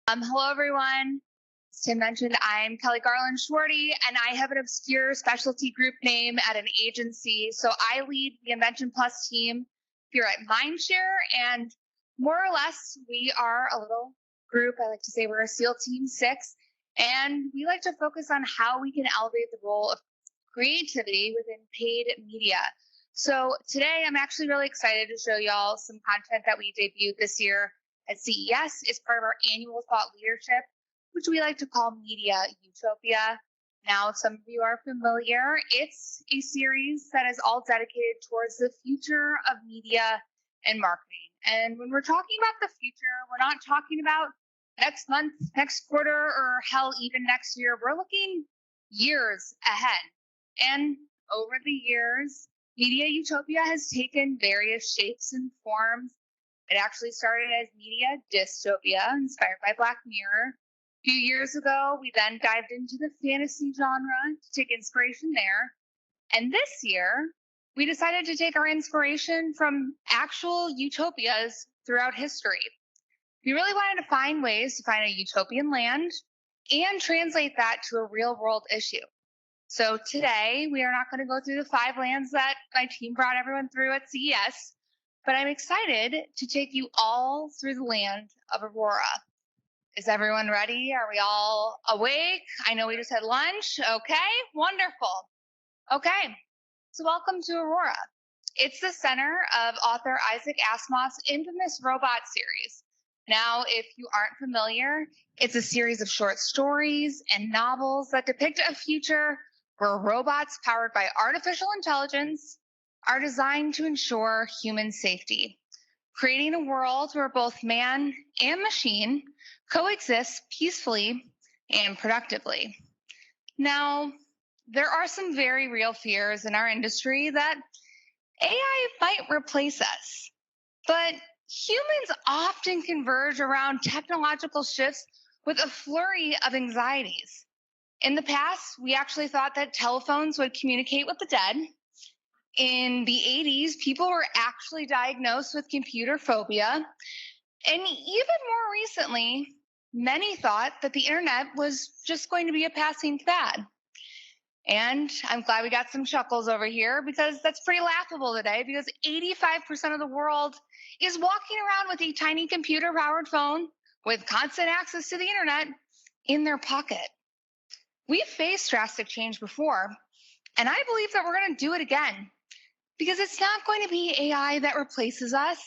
Hello, everyone. As Tim mentioned, I'm Kelly Garland Schwarte, and I have an obscure specialty group name at an agency. So I lead the Invention Plus team here at Mindshare, and more or less, we are a little group. I like to say we're a SEAL Team 6, and we like to focus on how we can elevate the role of creativity within paid media. So today, I'm actually really excited to show y'all some content that we debuted this year at CES. It's part of our annual thought leadership, which we like to call Media Utopia. Now, if some of you are familiar, it's a series that is all dedicated towards the future of media and marketing. And when we're talking about the future, we're not talking about next month, next quarter, or hell, even next year. We're looking years ahead. And over the years, Media Utopia has taken various shapes and forms. It actually started as media dystopia, inspired by Black Mirror. A few years ago, we then dived into the fantasy genre to take inspiration there. And this year, we decided to take our inspiration from actual utopias throughout history. We really wanted to find ways to find a utopian land and translate that to a real world issue. So today, we are not going to go through the 5 lands that my team brought everyone through at CES, but I'm excited to take you all through the land of Aurora. Is everyone ready? Are we all awake? I know we just had lunch. Okay, wonderful. Okay, so welcome to Aurora. It's the center of author Isaac Asimov's infamous robot series. Now, if you aren't familiar, it's a series of short stories and novels that depict a future where robots powered by artificial intelligence are designed to ensure human safety, creating a world where both man and machine coexist peacefully and productively. Now, there are some very real fears in our industry that AI might replace us, but humans often converge around technological shifts with a flurry of anxieties. In the past, we actually thought that telephones would communicate with the dead. In the 80s, people were actually diagnosed with computer phobia. And even more recently, many thought that the internet was just going to be a passing fad. And I'm glad we got some chuckles over here because that's pretty laughable today because 85% of the world is walking around with a tiny computer-powered phone with constant access to the internet in their pocket. We've faced drastic change before, and I believe that we're going to do it again because it's not going to be AI that replaces us.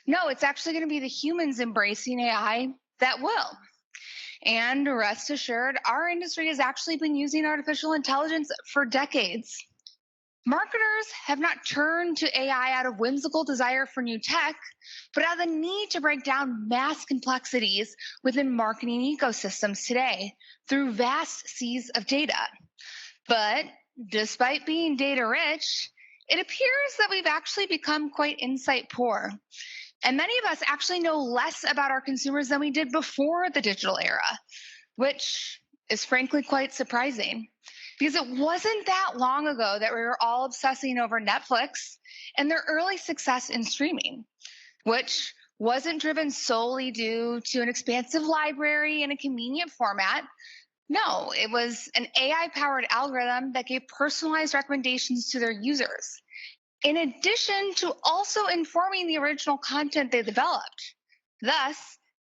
No, it's actually going to be the humans embracing AI that will. And rest assured, our industry has actually been using artificial intelligence for decades. Marketers have not turned to AI out of whimsical desire for new tech, but out of the need to break down mass complexities within marketing ecosystems today through vast seas of data. But despite being data rich, it appears that we've actually become quite insight poor. And many of us actually know less about our consumers than we did before the digital era, which is frankly quite surprising because it wasn't that long ago that we were all obsessing over Netflix and their early success in streaming, which wasn't driven solely due to an expansive library in a convenient format. No, it was an AI-powered algorithm that gave personalized recommendations to their users, in addition to also informing the original content they developed, thus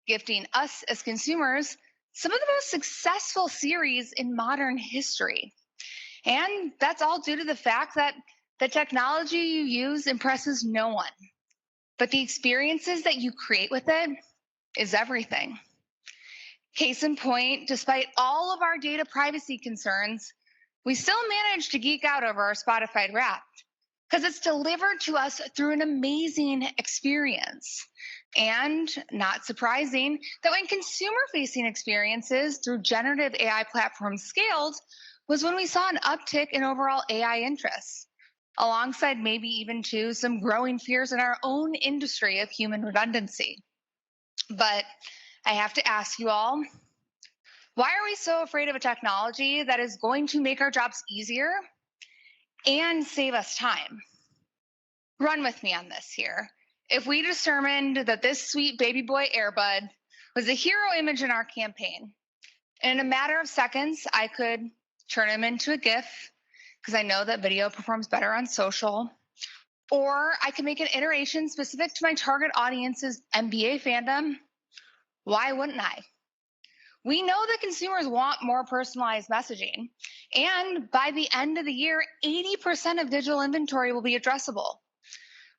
gifting us as consumers some of the most successful series in modern history. And that's all due to the fact that the technology you use impresses no one, but the experiences that you create with it is everything. Case in point, despite all of our data privacy concerns, we still manage to geek out over our Spotify Wrapped because it's delivered to us through an amazing experience. And not surprising that when consumer-facing experiences through generative AI platforms scaled was when we saw an uptick in overall AI interests, alongside maybe even too some growing fears in our own industry of human redundancy. But I have to ask you all, why are we so afraid of a technology that is going to make our jobs easier and save us time? Run with me on this here. If we determined that this sweet baby boy Airbud was a hero image in our campaign. And in a matter of seconds, I could turn him into a GIF because I know that video performs better on social. Or I could make an iteration specific to my target audience's NBA fandom. Why wouldn't I? We know that consumers want more personalized messaging. And by the end of the year, 80% of digital inventory will be addressable.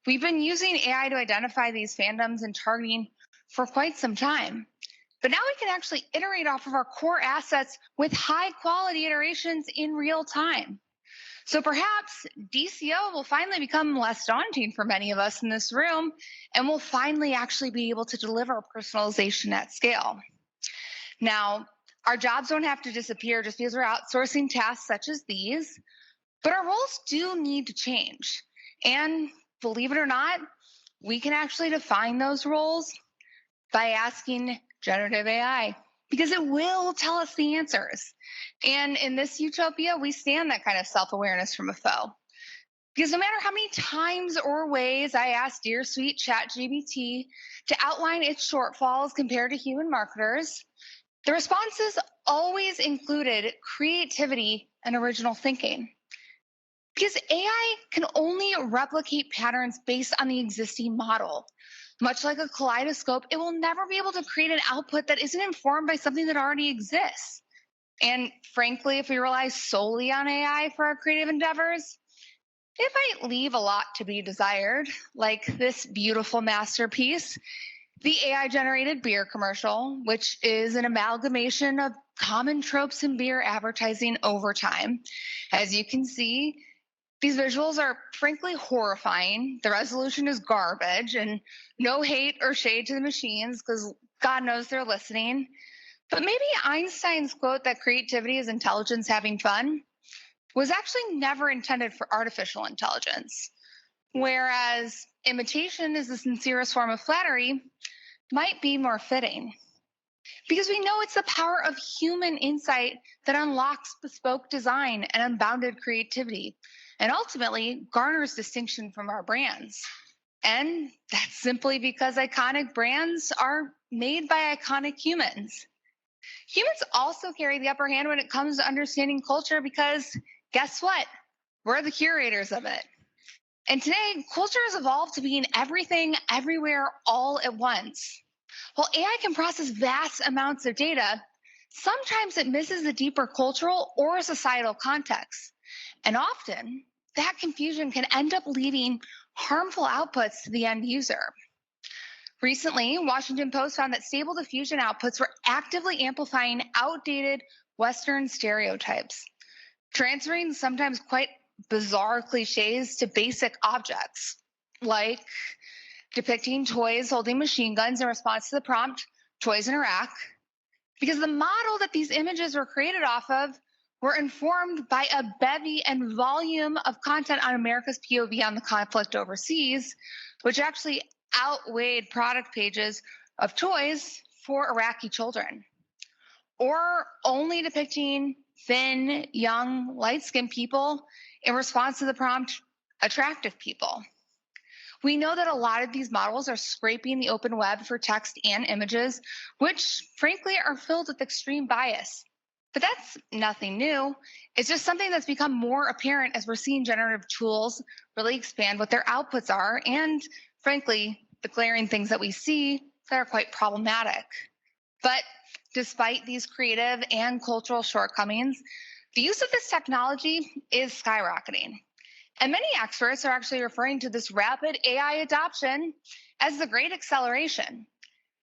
We've been using AI to identify these fandoms and targeting for quite some time. But now we can actually iterate off of our core assets with high quality iterations in real time. So perhaps DCO will finally become less daunting for many of us in this room, and we'll finally actually be able to deliver personalization at scale. Now, our jobs don't have to disappear just because we're outsourcing tasks such as these, but our roles do need to change. And believe it or not, we can actually define those roles by asking generative AI, because it will tell us the answers. And in this utopia, we stand that kind of self-awareness from a foe. Because no matter how many times or ways I ask dear sweet ChatGPT to outline its shortfalls compared to human marketers, the responses always included creativity and original thinking. Because AI can only replicate patterns based on the existing model. Much like a kaleidoscope, it will never be able to create an output that isn't informed by something that already exists. And frankly, if we rely solely on AI for our creative endeavors, it might leave a lot to be desired, like this beautiful masterpiece, the AI-generated beer commercial, which is an amalgamation of common tropes in beer advertising over time. As you can see, these visuals are frankly horrifying. The resolution is garbage, and no hate or shade to the machines because God knows they're listening. But maybe Einstein's quote that creativity is intelligence having fun was actually never intended for artificial intelligence, whereas imitation is the sincerest form of flattery might be more fitting. Because we know it's the power of human insight that unlocks bespoke design and unbounded creativity, and ultimately garners distinction from our brands. And that's simply because iconic brands are made by iconic humans. Humans also carry the upper hand when it comes to understanding culture because guess what? We're the curators of it. And today, culture has evolved to being everything, everywhere, all at once. While AI can process vast amounts of data, sometimes it misses the deeper cultural or societal context. And often, that confusion can end up leading harmful outputs to the end user. Recently, Washington Post found that Stable Diffusion outputs were actively amplifying outdated Western stereotypes, transferring sometimes quite bizarre cliches to basic objects, like depicting toys holding machine guns in response to the prompt, toys in Iraq, because the model that these images were created off of were informed by a bevy and volume of content on America's POV on the conflict overseas, which actually outweighed product pages of toys for Iraqi children, or only depicting thin, young, light-skinned people in response to the prompt, attractive people. We know that a lot of these models are scraping the open web for text and images, which frankly are filled with extreme bias. But that's nothing new. It's just something that's become more apparent as we're seeing generative tools really expand what their outputs are, and frankly, the glaring things that we see that are quite problematic. But despite these creative and cultural shortcomings, the use of this technology is skyrocketing. And many experts are actually referring to this rapid AI adoption as the Great Acceleration.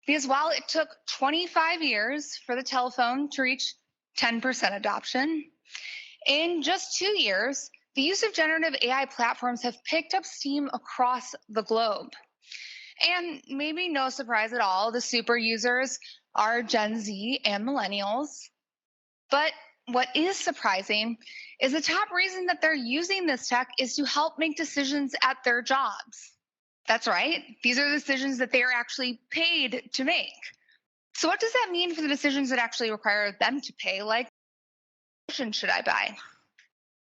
Because while it took 25 years for the telephone to reach 10% adoption, in just 2 years, the use of generative AI platforms have picked up steam across the globe. And maybe no surprise at all, the super users are Gen Z and millennials. But what is surprising is the top reason that they're using this tech is to help make decisions at their jobs. That's right. These are decisions that they are actually paid to make. So what does that mean for the decisions that actually require them to pay, like, what promotion should I buy?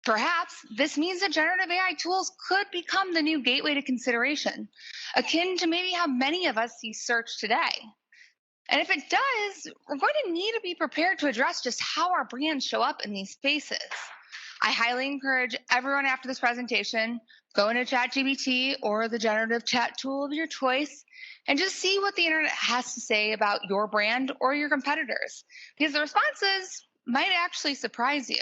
Perhaps this means that generative AI tools could become the new gateway to consideration, akin to maybe how many of us see search today. And if it does, we're going to need to be prepared to address just how our brands show up in these spaces. I highly encourage everyone after this presentation, go into ChatGPT or the generative chat tool of your choice and just see what the internet has to say about your brand or your competitors, because the responses might actually surprise you.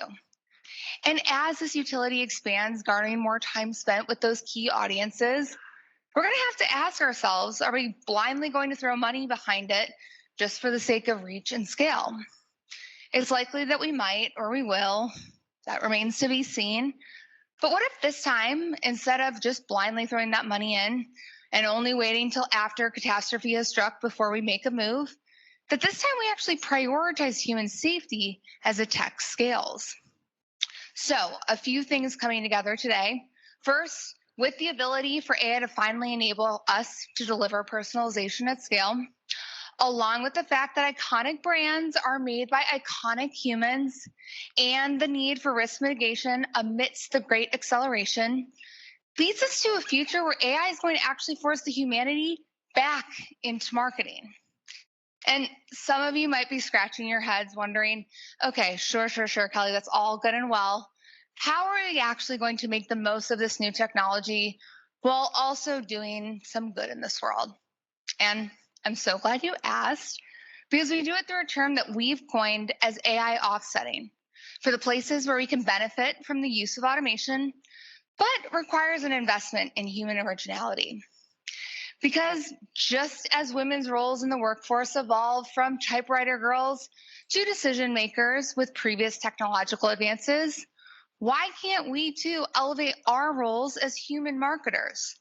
And as this utility expands, garnering more time spent with those key audiences, we're going to have to ask ourselves, are we blindly going to throw money behind it just for the sake of reach and scale? It's likely that we might or we will. That remains to be seen. But what if this time, instead of just blindly throwing that money in and only waiting till after catastrophe has struck before we make a move, that this time we actually prioritize human safety as the tech scales? So, a few things coming together today. First, with the ability for AI to finally enable us to deliver personalization at scale, along with the fact that iconic brands are made by iconic humans and the need for risk mitigation amidst the great acceleration, leads us to a future where AI is going to actually force the humanity back into marketing. And some of you might be scratching your heads wondering, okay, sure, Kelly, that's all good and well. How are we actually going to make the most of this new technology while also doing some good in this world? And I'm so glad you asked, because we do it through a term that we've coined as AI offsetting for the places where we can benefit from the use of automation, but requires an investment in human originality. Because just as women's roles in the workforce evolve from typewriter girls to decision makers with previous technological advances, why can't we too elevate our roles as human marketers?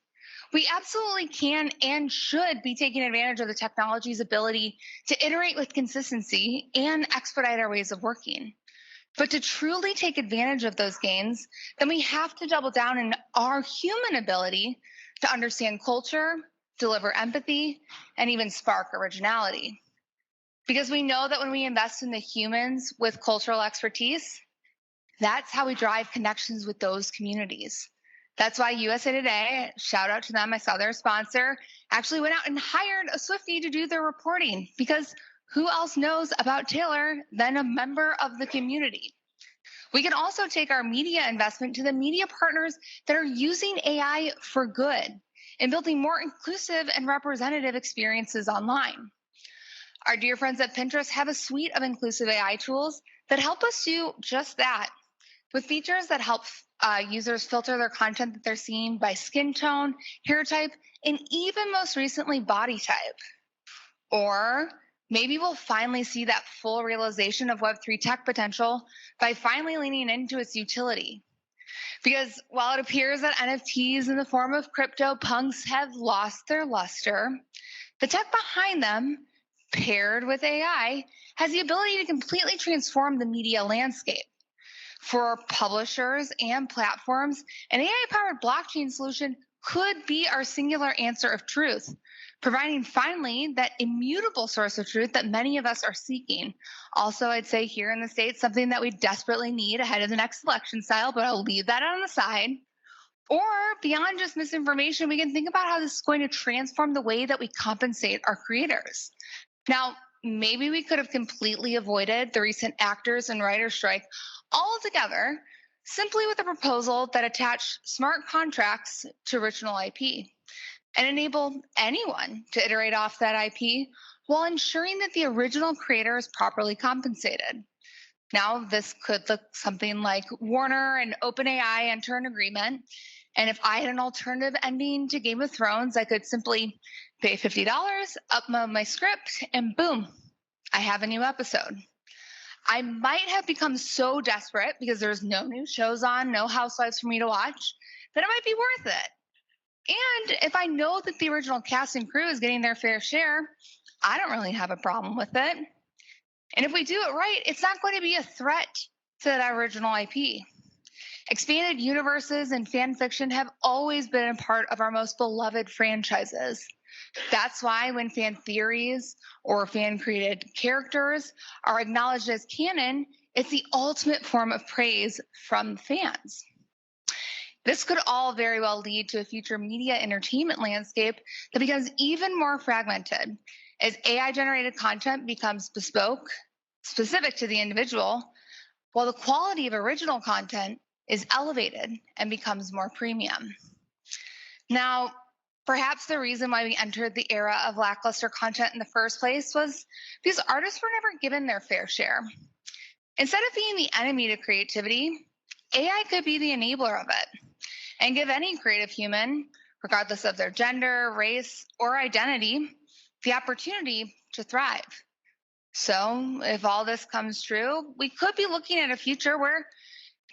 We absolutely can and should be taking advantage of the technology's ability to iterate with consistency and expedite our ways of working. But to truly take advantage of those gains, then we have to double down in our human ability to understand culture, deliver empathy, and even spark originality. Because we know that when we invest in the humans with cultural expertise, that's how we drive connections with those communities. That's why USA Today, shout out to them, I saw their sponsor, actually went out and hired a Swiftie to do their reporting, because who else knows about Taylor than a member of the community? We can also take our media investment to the media partners that are using AI for good and building more inclusive and representative experiences online. Our dear friends at Pinterest have a suite of inclusive AI tools that help us do just that, with features that help users filter their content that they're seeing by skin tone, hair type, and even most recently, body type. Or maybe we'll finally see that full realization of Web3 tech potential by finally leaning into its utility. Because while it appears that NFTs in the form of crypto punks have lost their luster, the tech behind them, paired with AI, has the ability to completely transform the media landscape. For publishers and platforms, an AI-powered blockchain solution could be our singular answer of truth, providing finally that immutable source of truth that many of us are seeking. Also, I'd say here in the States, something that we desperately need ahead of the next election cycle, but I'll leave that on the side. Or beyond just misinformation, we can think about how this is going to transform the way that we compensate our creators. Now, maybe we could have completely avoided the recent actors and writers strike altogether simply with a proposal that attached smart contracts to original IP and enabled anyone to iterate off that IP while ensuring that the original creator is properly compensated. Now, this could look something like Warner and OpenAI enter an agreement, and if I had an alternative ending to Game of Thrones, I could simply pay $50, upload my script, and boom, I have a new episode. I might have become so desperate because there's no new shows on, no Housewives for me to watch, that it might be worth it. And if I know that the original cast and crew is getting their fair share, I don't really have a problem with it. And if we do it right, it's not going to be a threat to that original IP. Expanded universes and fan fiction have always been a part of our most beloved franchises. That's why when fan theories or fan-created characters are acknowledged as canon, it's the ultimate form of praise from fans. This could all very well lead to a future media entertainment landscape that becomes even more fragmented as AI-generated content becomes bespoke, specific to the individual, while the quality of original content is elevated and becomes more premium. Now, perhaps the reason why we entered the era of lackluster content in the first place was because artists were never given their fair share. Instead of being the enemy to creativity, AI could be the enabler of it and give any creative human, regardless of their gender, race, or identity, the opportunity to thrive. So, if all this comes true, we could be looking at a future where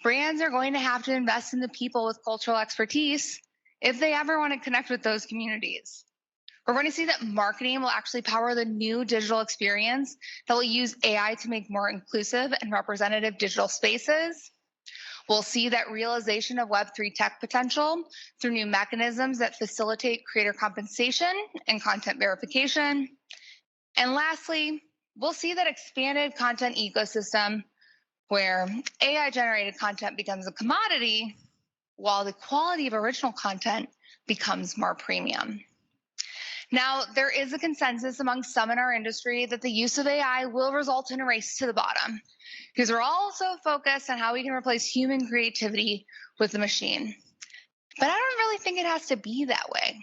brands are going to have to invest in the people with cultural expertise if they ever want to connect with those communities. We're going to see that marketing will actually power the new digital experience that will use AI to make more inclusive and representative digital spaces. We'll see that realization of Web3 tech potential through new mechanisms that facilitate creator compensation and content verification. And lastly, we'll see that expanded content ecosystem where AI-generated content becomes a commodity while the quality of original content becomes more premium. Now, there is a consensus among some in our industry that the use of AI will result in a race to the bottom because we're all so focused on how we can replace human creativity with the machine. But I don't really think it has to be that way.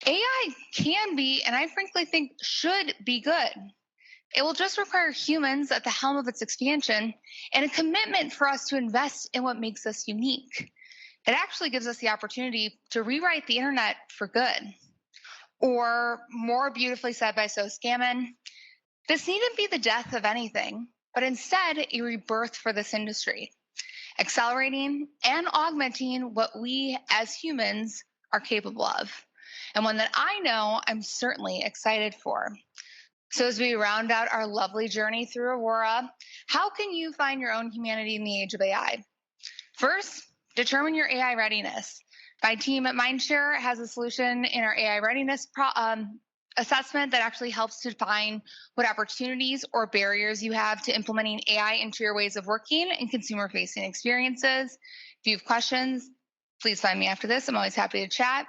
AI can be, and I frankly think should be good. It will just require humans at the helm of its expansion and a commitment for us to invest in what makes us unique. It actually gives us the opportunity to rewrite the internet for good. Or more beautifully said by So Scammon, this needn't be the death of anything, but instead a rebirth for this industry, accelerating and augmenting what we as humans are capable of, and one that I know I'm certainly excited for. So as we round out our lovely journey through Aurora, how can you find your own humanity in the age of AI? First, determine your AI readiness. My team at Mindshare has a solution in our AI readiness assessment that actually helps to define what opportunities or barriers you have to implementing AI into your ways of working and consumer-facing experiences. If you have questions, please find me after this. I'm always happy to chat.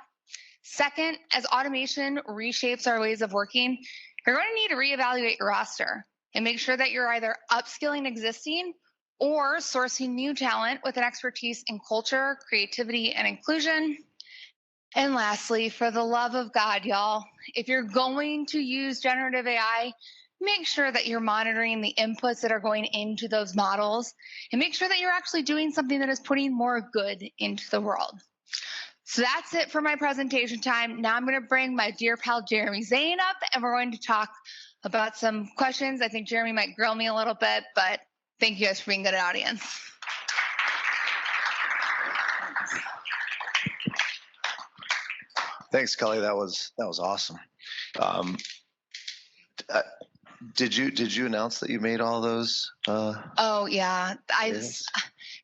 Second, as automation reshapes our ways of working, you're going to need to reevaluate your roster and make sure that you're either upskilling existing or sourcing new talent with an expertise in culture, creativity, and inclusion. And lastly, for the love of God, y'all, if you're going to use generative AI, make sure that you're monitoring the inputs that are going into those models and make sure that you're actually doing something that is putting more good into the world. So that's it for my presentation time. Now I'm going to bring my dear pal Jeremy Zane up, and we're going to talk about some questions. I think Jeremy might grill me a little bit, but thank you guys for being a good audience. Thanks, Kelly. That was awesome. Did you announce that you made all those? Oh yeah,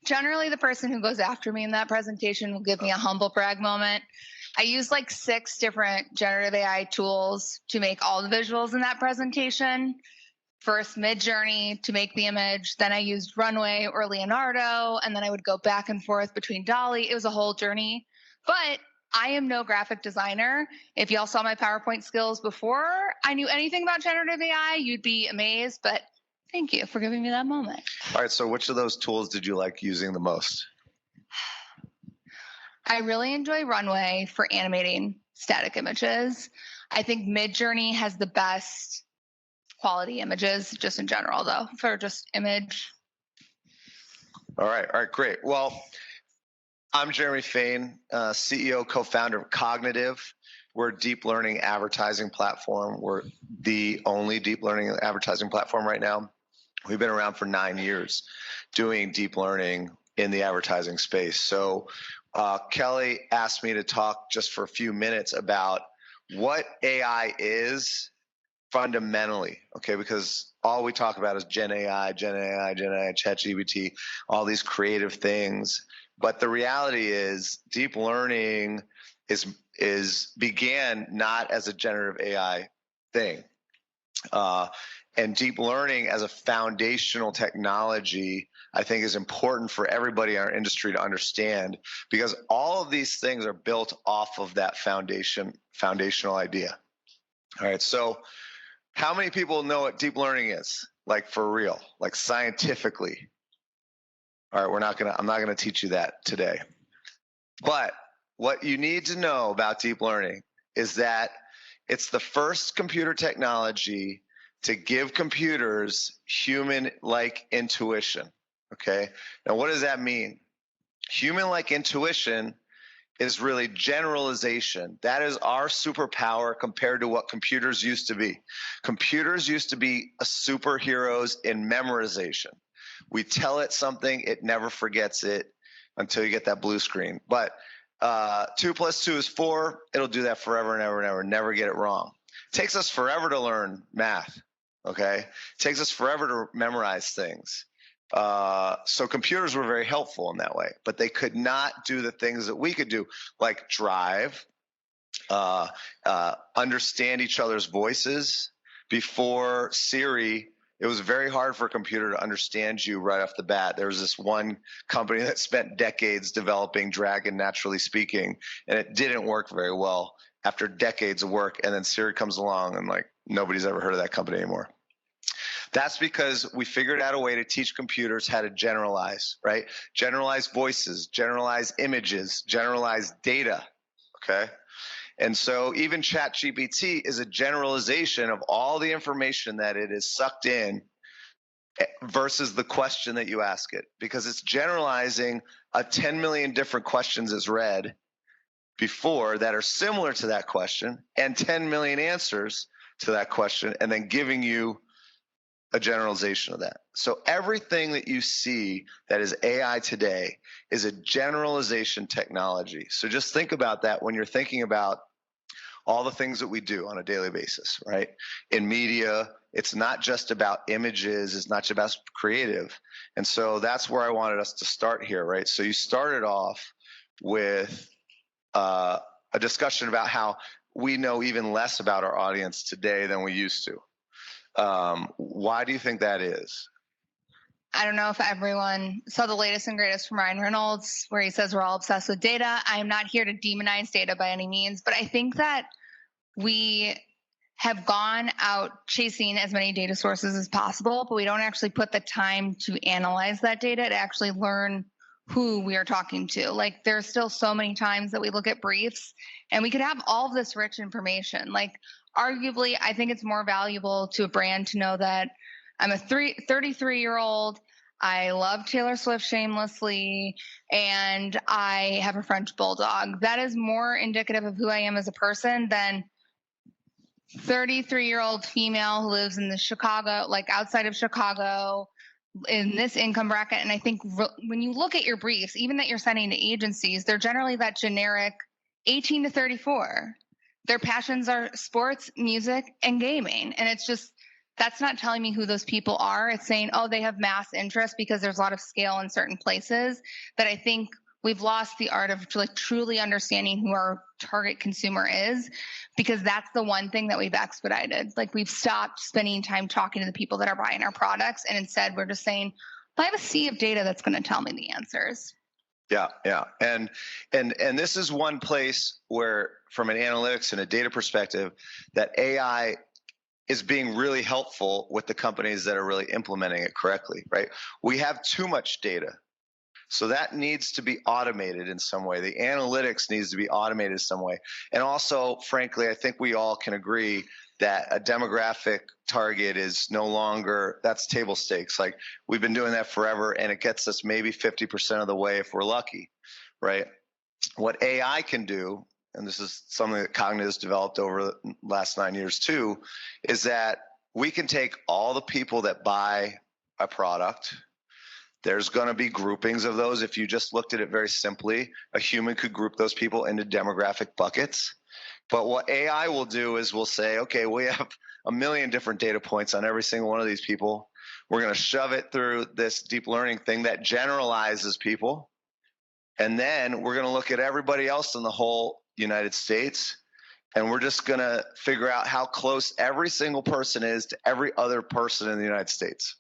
generally the person who goes after me in that presentation will give me a humble brag moment. I used like 6 different generative AI tools to make all the visuals in that presentation. First, Mid-Journey to make the image. Then I used Runway or Leonardo, and then I would go back and forth between Dolly. It was a whole journey. But I am no graphic designer. If y'all saw my PowerPoint skills before I knew anything about generative AI, you'd be amazed. But thank you for giving me that moment. All right, so which of those tools did you like using the most? I really enjoy Runway for animating static images. I think Mid-Journey has the best quality images just in general, though, for just image. All right, great. Well, I'm Jeremy Fain, CEO, co-founder of Cognitiv. We're a deep learning advertising platform. We're the only deep learning advertising platform right now. We've been around for 9 years doing deep learning in the advertising space. So Kelly asked me to talk just for a few minutes about what AI is fundamentally, okay? Because all we talk about is Gen AI, ChatGPT, all these creative things. But the reality is deep learning began not as a generative AI thing. And deep learning as a foundational technology, I think, is important for everybody in our industry to understand, because all of these things are built off of that foundational idea. All right. So how many people know what deep learning is? Like for real, like scientifically. All right, I'm not gonna teach you that today. But what you need to know about deep learning is that it's the first computer technology to give computers human-like intuition. Okay. Now, what does that mean? Human-like intuition is really generalization. That is our superpower compared to what computers used to be. Computers used to be superheroes in memorization. We tell it something, it never forgets it until you get that blue screen. But 2 + 2 is 4. It'll do that forever and ever and ever, never get it wrong. It takes us forever to learn math, okay? It takes us forever to memorize things. So computers were very helpful in that way, but they could not do the things that we could do, like drive, understand each other's voices. Before Siri, it was very hard for a computer to understand you right off the bat. There was this one company that spent decades developing Dragon Naturally Speaking, and it didn't work very well after decades of work. And then Siri comes along, and like nobody's ever heard of that company anymore. That's because we figured out a way to teach computers how to generalize, right? Generalize voices, generalize images, generalize data, okay? And so even ChatGPT is a generalization of all the information that it is sucked in versus the question that you ask it, because it's generalizing 10 million different questions it's read before that are similar to that question and 10 million answers to that question, and then giving you a generalization of that. So everything that you see that is AI today is a generalization technology. So just think about that when you're thinking about all the things that we do on a daily basis, right? In media, it's not just about images, it's not just about creative. And so that's where I wanted us to start here, right? So you started off with a discussion about how we know even less about our audience today than we used to. Why do you think that is? I don't know if everyone saw the latest and greatest from Ryan Reynolds, where he says we're all obsessed with data. I am not here to demonize data by any means, but I think that we have gone out chasing as many data sources as possible, but we don't actually put the time to analyze that data to actually learn who we are talking to. Like there's still so many times that we look at briefs and we could have all of this rich information. Like arguably, I think it's more valuable to a brand to know that I'm a 33-year-old. I love Taylor Swift shamelessly, and I have a French bulldog. That is more indicative of who I am as a person than 33-year-old female who lives in the Chicago, like outside of Chicago, in this income bracket. And I think when you look at your briefs, even that you're sending to agencies, they're generally that generic 18 to 34. Their passions are sports, music, and gaming. And it's just, that's not telling me who those people are. It's saying, oh, they have mass interest because there's a lot of scale in certain places. That I think we've lost the art of like truly understanding who our target consumer is, because that's the one thing that we've expedited. Like we've stopped spending time talking to the people that are buying our products, and instead we're just saying, I have a sea of data that's going to tell me the answers. Yeah, and this is one place where, from an analytics and a data perspective, that AI is being really helpful with the companies that are really implementing it correctly, right? We have too much data. So that needs to be automated in some way. The analytics needs to be automated in some way. And also, frankly, I think we all can agree that a demographic target is no longer, that's table stakes. Like we've been doing that forever, and it gets us maybe 50% of the way if we're lucky, right? What AI can do, and this is something that Cognitiv has developed over the last 9 years too, is that we can take all the people that buy a product. There's going to be groupings of those. If you just looked at it very simply, a human could group those people into demographic buckets. But what AI will do is we'll say, okay, we have a million different data points on every single one of these people. We're going to shove it through this deep learning thing that generalizes people. And then we're going to look at everybody else in the whole United States, and we're just going to figure out how close every single person is to every other person in the United States.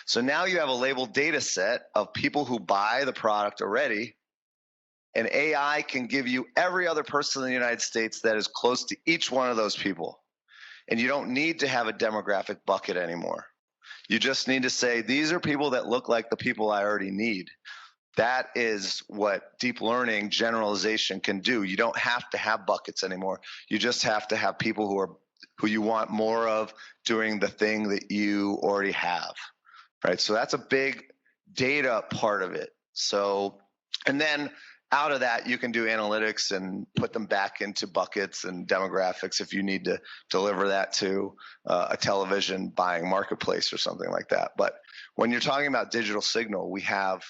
So now you have a labeled data set of people who buy the product already, and AI can give you every other person in the United States that is close to each one of those people. And you don't need to have a demographic bucket anymore. You just need to say, these are people that look like the people I already need. That is what deep learning generalization can do. You don't have to have buckets anymore. You just have to have people who you want more of doing the thing that you already have, right? So that's a big data part of it. So, and then out of that, you can do analytics and put them back into buckets and demographics if you need to deliver that to a television buying marketplace or something like that. But when you're talking about digital signal, we have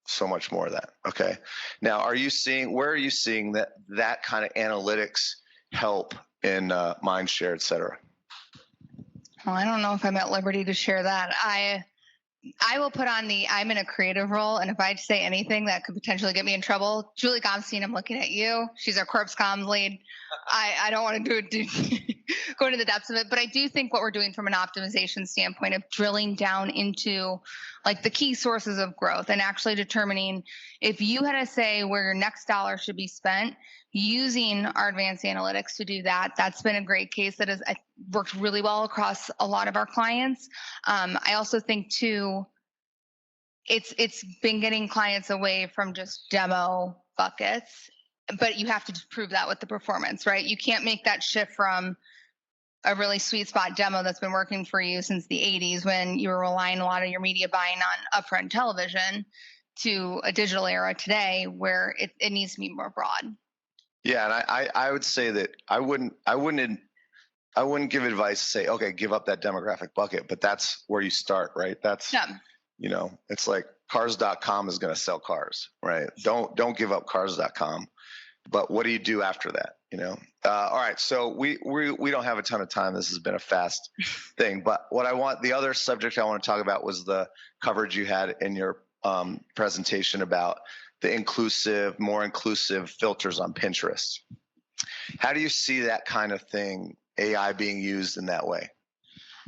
so much more of that. Okay. Now, where are you seeing that kind of analytics help in Mindshare, et cetera? Well, I don't know if I'm at liberty to share that. I will put on I'm in a creative role, and if I say anything that could potentially get me in trouble, Julie Gomstein, I'm looking at you. She's our corpse comms lead. I don't want to go into the depths of it, but I do think what we're doing from an optimization standpoint of drilling down into like the key sources of growth and actually determining if you had to say where your next dollar should be spent, using our advanced analytics to do that. That's been a great case that has worked really well across a lot of our clients. I also think too, it's been getting clients away from just demo buckets, but you have to prove that with the performance, right? You can't make that shift from a really sweet spot demo that's been working for you since the 80s when you were relying a lot of your media buying on upfront television to a digital era today where it needs to be more broad. Yeah, and I would say that I wouldn't give advice to say, okay, give up that demographic bucket, but that's where you start, right? That's it's like cars.com is going to sell cars, right? Don't give up cars.com. But what do you do after that? All right. So we don't have a ton of time. This has been a fast thing, but the other subject I want to talk about was the coverage you had in your presentation about the more inclusive filters on Pinterest. How do you see that kind of thing, AI being used in that way?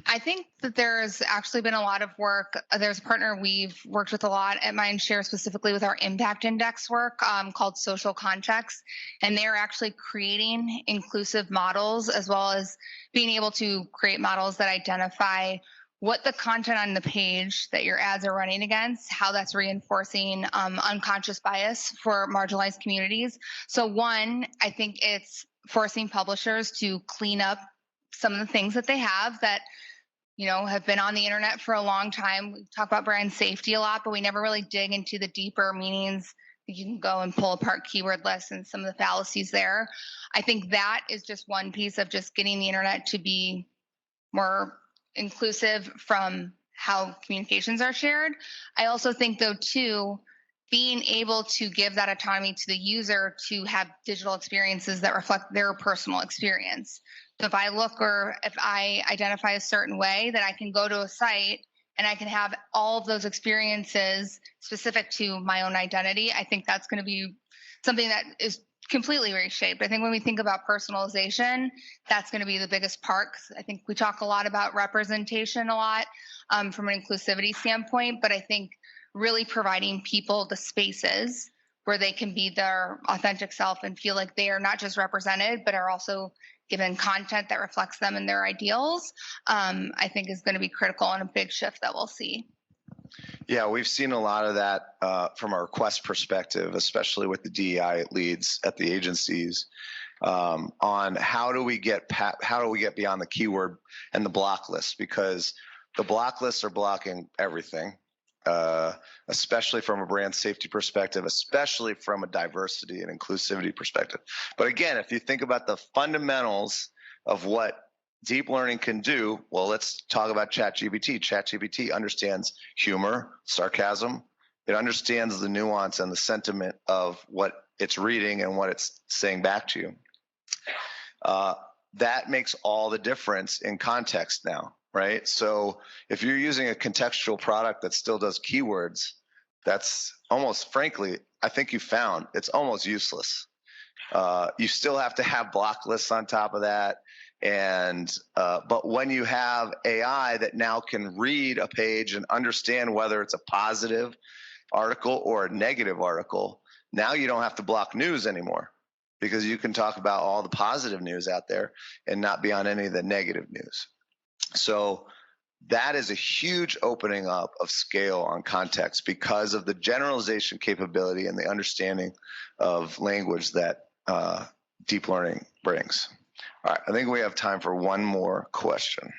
I think that there's actually been a lot of work. There's a partner we've worked with a lot at Mindshare, specifically with our impact index work called Social Context. And they're actually creating inclusive models as well as being able to create models that identify what the content on the page that your ads are running against, how that's reinforcing unconscious bias for marginalized communities. So one, I think it's forcing publishers to clean up some of the things that they have that have been on the internet for a long time. We talk about brand safety a lot, but we never really dig into the deeper meanings. You can go and pull apart keyword lists and some of the fallacies there. I think that is just one piece of just getting the internet to be more inclusive from how communications are shared. I also think, though, too, being able to give that autonomy to the user to have digital experiences that reflect their personal experience. So if I look or if I identify a certain way, that I can go to a site and I can have all of those experiences specific to my own identity. I think that's going to be something that is completely reshaped. I think when we think about personalization, that's going to be the biggest part. I think we talk a lot about representation from an inclusivity standpoint, but I think really providing people the spaces where they can be their authentic self and feel like they are not just represented, but are also given content that reflects them and their ideals, I think is going to be critical and a big shift that we'll see. Yeah, we've seen a lot of that from a request perspective, especially with the DEI leads at the agencies, on how do we get beyond the keyword and the block list, because the block lists are blocking everything, especially from a brand safety perspective, especially from a diversity and inclusivity perspective. But again, if you think about the fundamentals of what deep learning can do, well, let's talk about ChatGPT. ChatGPT understands humor, sarcasm. It understands the nuance and the sentiment of what it's reading and what it's saying back to you. That makes all the difference in context now, right? So if you're using a contextual product that still does keywords, that's almost, frankly, I think you found it's almost useless. You still have to have block lists on top of that. But when you have AI that now can read a page and understand whether it's a positive article or a negative article, now you don't have to block news anymore. because you can talk about all the positive news out there and not be on any of the negative news. So that is a huge opening up of scale on context because of the generalization capability and the understanding of language that deep learning brings. All right, I think we have time for one more question.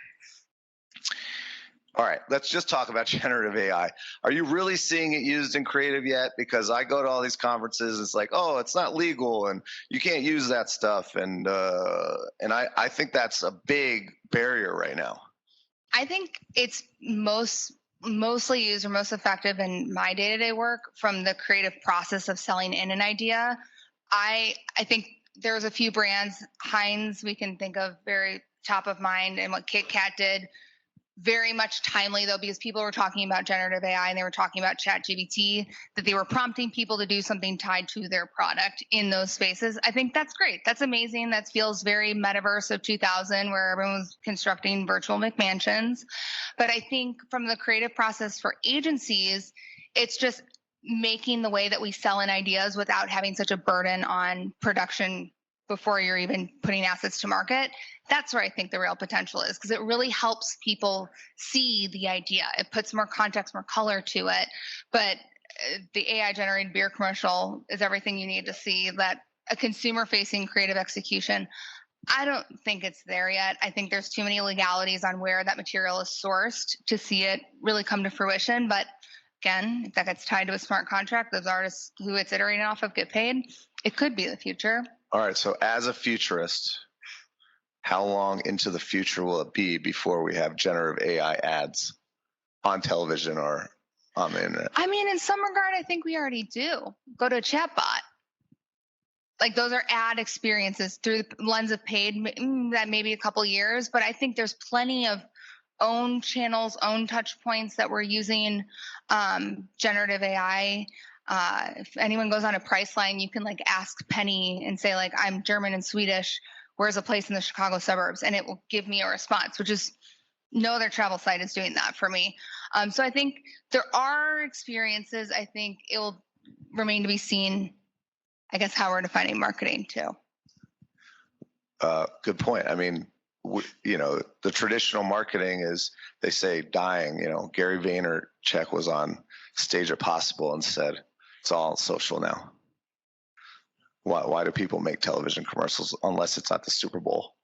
All right, let's just talk about generative AI. Are you really seeing it used in creative yet? Because I go to all these conferences, it's like, oh, it's not legal and you can't use that stuff. And I think that's a big barrier right now. I think it's mostly used or most effective in my day-to-day work from the creative process of selling in an idea. I think there's a few brands, Heinz, we can think of very top of mind, and what Kit Kat did, very much timely though, because people were talking about generative AI and they were talking about ChatGPT, that they were prompting people to do something tied to their product in those spaces. I think that's great. That's amazing. That feels very metaverse of 2000 where everyone was constructing virtual McMansions. But I think from the creative process for agencies, it's just making the way that we sell in ideas without having such a burden on production before you're even putting assets to market. That's where I think the real potential is, because it really helps people see the idea. It puts more context, more color to it. But the AI generated beer commercial is everything you need to see that a consumer facing creative execution. I don't think it's there yet. I think there's too many legalities on where that material is sourced to see it really come to fruition. But again, if that gets tied to a smart contract, those artists who it's iterating off of get paid. It could be the future. All right. So as a futurist, how long into the future will it be before we have generative AI ads on television or on the internet? I mean, in some regard, I think we already do. Go to a chatbot. Like those are ad experiences through the lens of paid, that may be a couple years, but I think there's plenty of own channels, own touch points that we're using generative AI. If anyone goes on a Priceline, you can like ask Penny and say like, I'm German and Swedish. Where's a place in the Chicago suburbs? And it will give me a response, which is no other travel site is doing that for me. So I think there are experiences. I think it will remain to be seen, I guess, how we're defining marketing too. Good point. I mean, the traditional marketing is, they say, dying. Gary Vaynerchuk was on stage at Possible and said, it's all social now. Why do people make television commercials unless it's at the Super Bowl?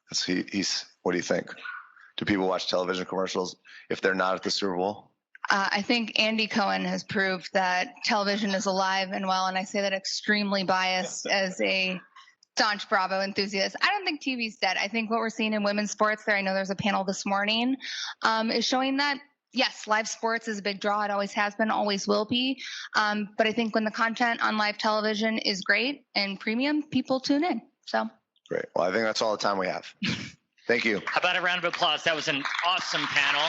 What do you think? Do people watch television commercials if they're not at the Super Bowl? I think Andy Cohen has proved that television is alive and well, and I say that extremely biased as a staunch Bravo enthusiast. I don't think TV's dead. I think what we're seeing in women's sports there, I know there's a panel this morning, is showing that, yes, live sports is a big draw. It always has been, always will be. But I think when the content on live television is great and premium, people tune in. So great. Well, I think that's all the time we have. Thank you. How about a round of applause? That was an awesome panel.